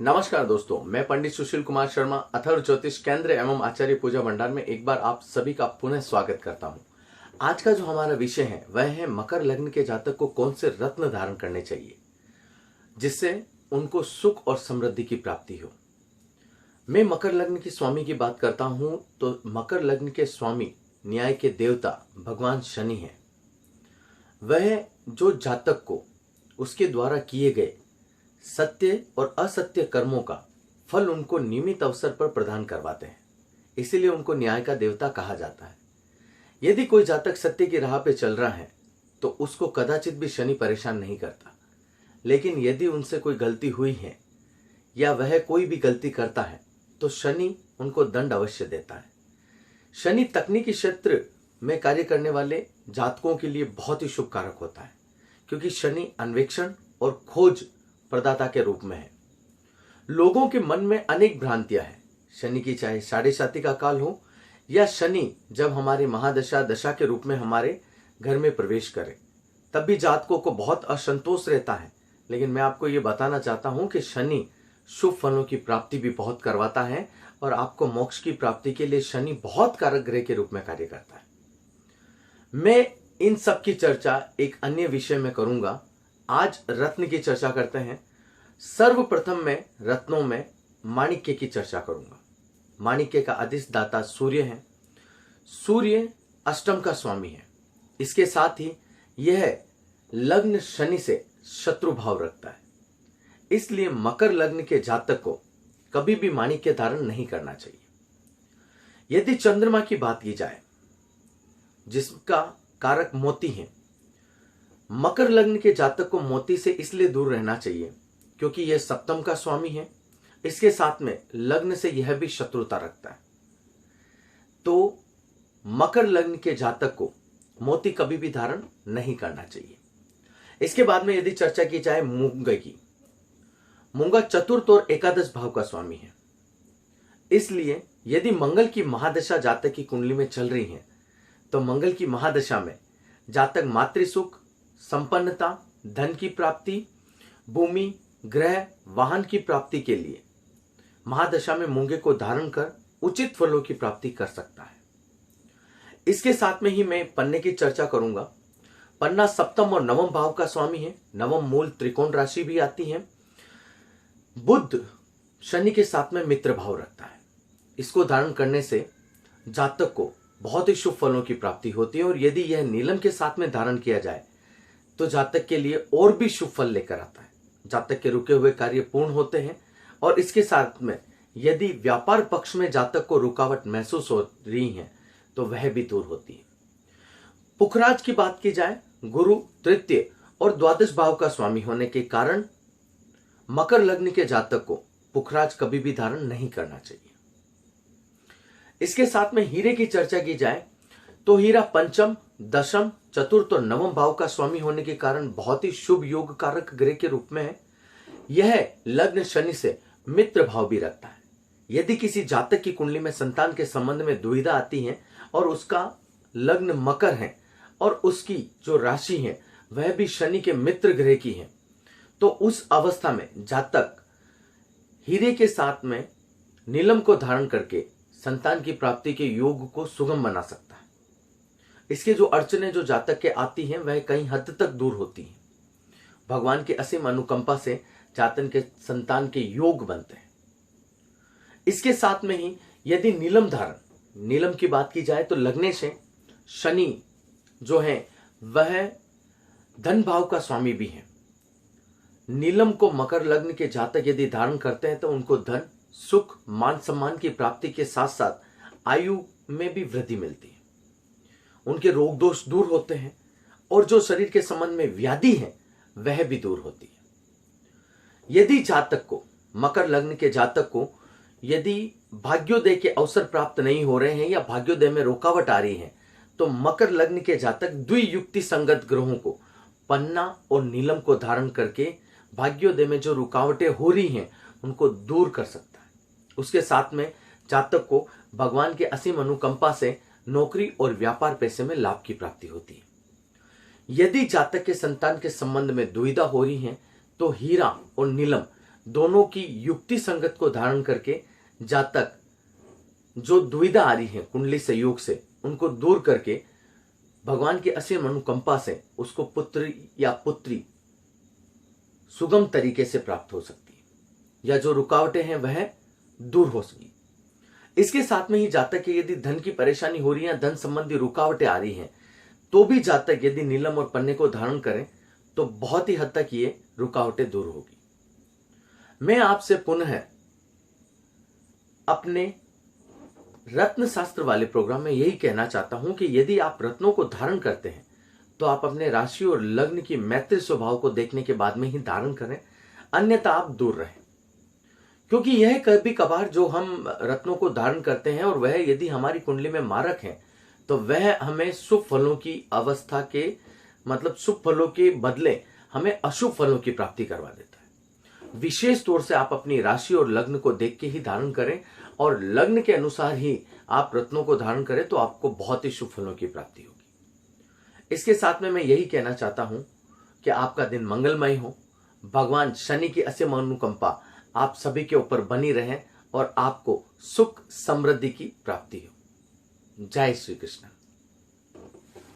नमस्कार दोस्तों, मैं पंडित सुशील कुमार शर्मा अथर्व ज्योतिष केंद्र एवं आचार्य पूजा भंडार में एक बार आप सभी का पुनः स्वागत करता हूं। आज का जो हमारा विषय है वह है मकर लग्न के जातक को कौन से रत्न धारण करने चाहिए जिससे उनको सुख और समृद्धि की प्राप्ति हो। मैं मकर लग्न की स्वामी की बात करता हूं तो मकर लग्न के स्वामी न्याय के देवता भगवान शनि है। वह जो जातक को उसके द्वारा किए गए सत्य और असत्य कर्मों का फल उनको नियमित अवसर पर प्रदान करवाते हैं, इसीलिए उनको न्याय का देवता कहा जाता है। यदि कोई जातक सत्य की राह पे चल रहा है तो उसको कदाचित भी शनि परेशान नहीं करता, लेकिन यदि उनसे कोई गलती हुई है या वह कोई भी गलती करता है तो शनि उनको दंड अवश्य देता है। शनि तकनीकी क्षेत्र में कार्य करने वाले जातकों के लिए बहुत ही शुभ कारक होता है, क्योंकि शनि अन्वेषण और खोज प्रदाता के रूप में है। लोगों के मन में अनेक भ्रांतियां हैं। शनि की चाहे साढ़े साती का काल हो या शनि जब हमारे महादशा दशा के रूप में हमारे घर में प्रवेश करे, तब भी जातकों को बहुत असंतोष रहता है। लेकिन मैं आपको ये बताना चाहता हूं कि शनि शुभ फलों की प्राप्ति भी बहुत करवाता है और आपको मोक्ष की प्राप्ति के लिए शनि बहुत कारक ग्रह के रूप में कार्य करता है। मैं इन सब की चर्चा एक अन्य विषय में करूंगा। आज रत्न की चर्चा करते हैं। सर्वप्रथम मैं रत्नों में माणिक्य की चर्चा करूंगा। माणिक्य का अधिष्ठाता सूर्य है। सूर्य अष्टम का स्वामी है। इसके साथ ही यह लग्न शनि से शत्रु भाव रखता है, इसलिए मकर लग्न के जातक को कभी भी माणिक्य धारण नहीं करना चाहिए। यदि चंद्रमा की बात की जाए जिसका कारक मोती है, मकर लग्न के जातक को मोती से इसलिए दूर रहना चाहिए क्योंकि यह सप्तम का स्वामी है। इसके साथ में लग्न से यह भी शत्रुता रखता है, तो मकर लग्न के जातक को मोती कभी भी धारण नहीं करना चाहिए। इसके बाद में यदि चर्चा की जाए मूंगा की, मूंगा चतुर्थ और एकादश भाव का स्वामी है। इसलिए यदि मंगल की महादशा जातक की कुंडली में चल रही है तो मंगल की महादशा में जातक मातृसुख, संपन्नता, धन की प्राप्ति, भूमि, ग्रह, वाहन की प्राप्ति के लिए महादशा में मूंगे को धारण कर उचित फलों की प्राप्ति कर सकता है। इसके साथ में ही मैं पन्ने की चर्चा करूंगा। पन्ना सप्तम और नवम भाव का स्वामी है। नवम मूल त्रिकोण राशि भी आती है। बुध शनि के साथ में मित्र भाव रखता है। इसको धारण करने से जातक को बहुत ही शुभ फलों की प्राप्ति होती है, और यदि यह नीलम के साथ में धारण किया जाए तो जातक के लिए और भी शुभ फल लेकर आता है। जातक के रुके हुए कार्य पूर्ण होते हैं, और इसके साथ में यदि व्यापार पक्ष में जातक को रुकावट महसूस हो रही है तो वह भी दूर होती है। पुखराज की बात की जाए, गुरु तृतीय और द्वादश भाव का स्वामी होने के कारण मकर लग्न के जातक को पुखराज कभी भी धारण नहीं करना चाहिए। इसके साथ में हीरे की चर्चा की जाए तो हीरा पंचम, दशम, चतुर्थ और नवम भाव का स्वामी होने के कारण बहुत ही शुभ योग कारक ग्रह के रूप में है। यह लग्न शनि से मित्र भाव भी रखता है। यदि किसी जातक की कुंडली में संतान के संबंध में दुविधा आती है और उसका लग्न मकर है और उसकी जो राशि है वह भी शनि के मित्र ग्रह की है, तो उस अवस्था में जातक हीरे के साथ में नीलम को धारण करके संतान की प्राप्ति के योग को सुगम बना सकता है। इसके जो अड़चने जो जातक के आती हैं वह कई हद तक दूर होती हैं। भगवान की असीम अनुकंपा से जातक के संतान के योग बनते हैं। इसके साथ में ही यदि नीलम धारण, नीलम की बात की जाए तो लगने से शनि जो है वह धन भाव का स्वामी भी है। नीलम को मकर लग्न के जातक यदि धारण करते हैं तो उनको धन, सुख, मान सम्मान की प्राप्ति के साथ साथ आयु में भी वृद्धि मिलती है। उनके रोग दोष दूर होते हैं और जो शरीर के संबंध में व्याधि है वह भी दूर होती है। यदि जातक को, मकर लग्न के जातक को यदि भाग्योदय के अवसर प्राप्त नहीं हो रहे हैं या भाग्योदय में रुकावट आ रही है तो मकर लग्न के जातक द्वियुक्ति संगत ग्रहों को, पन्ना और नीलम को धारण करके भाग्योदय में जो रुकावटें हो रही हैं उनको दूर कर सकता है। उसके साथ में जातक को भगवान के असीम अनुकंपा से नौकरी और व्यापार पैसे में लाभ की प्राप्ति होती है। यदि जातक के संतान के संबंध में दुविधा हो रही है तो हीरा और नीलम दोनों की युक्ति संगत को धारण करके जातक जो दुविधा आ रही है कुंडली संयोग से, उनको दूर करके भगवान की असीम अनुकंपा से उसको पुत्र या पुत्री सुगम तरीके से प्राप्त हो सकती है, या जो रुकावटें हैं वह दूर हो सकी। इसके साथ में ही जातक के यदि धन की परेशानी हो रही है, धन संबंधी रुकावटें आ रही हैं, तो भी जातक यदि नीलम और पन्ने को धारण करें तो बहुत ही हद तक ये रुकावटें दूर होगी। मैं आपसे पुनः अपने रत्न शास्त्र वाले प्रोग्राम में यही कहना चाहता हूं कि यदि आप रत्नों को धारण करते हैं तो आप अपने राशि और लग्न की मैत्री स्वभाव को देखने के बाद में ही धारण करें, अन्यथा आप दूर रहें। क्योंकि यह कभी कभार जो हम रत्नों को धारण करते हैं और वह यदि हमारी कुंडली में मारक है तो वह हमें शुभ फलों की अवस्था के मतलब शुभ फलों के बदले हमें अशुभ फलों की प्राप्ति करवा देता है। विशेष तौर से आप अपनी राशि और लग्न को देख के ही धारण करें और लग्न के अनुसार ही आप रत्नों को धारण करें तो आपको बहुत ही शुभ फलों की प्राप्ति होगी। इसके साथ में मैं यही कहना चाहता हूं कि आपका दिन मंगलमय हो, भगवान शनि की असीम अनुकंपा आप सभी के ऊपर बनी रहे और आपको सुख समृद्धि की प्राप्ति हो। जय श्री कृष्ण।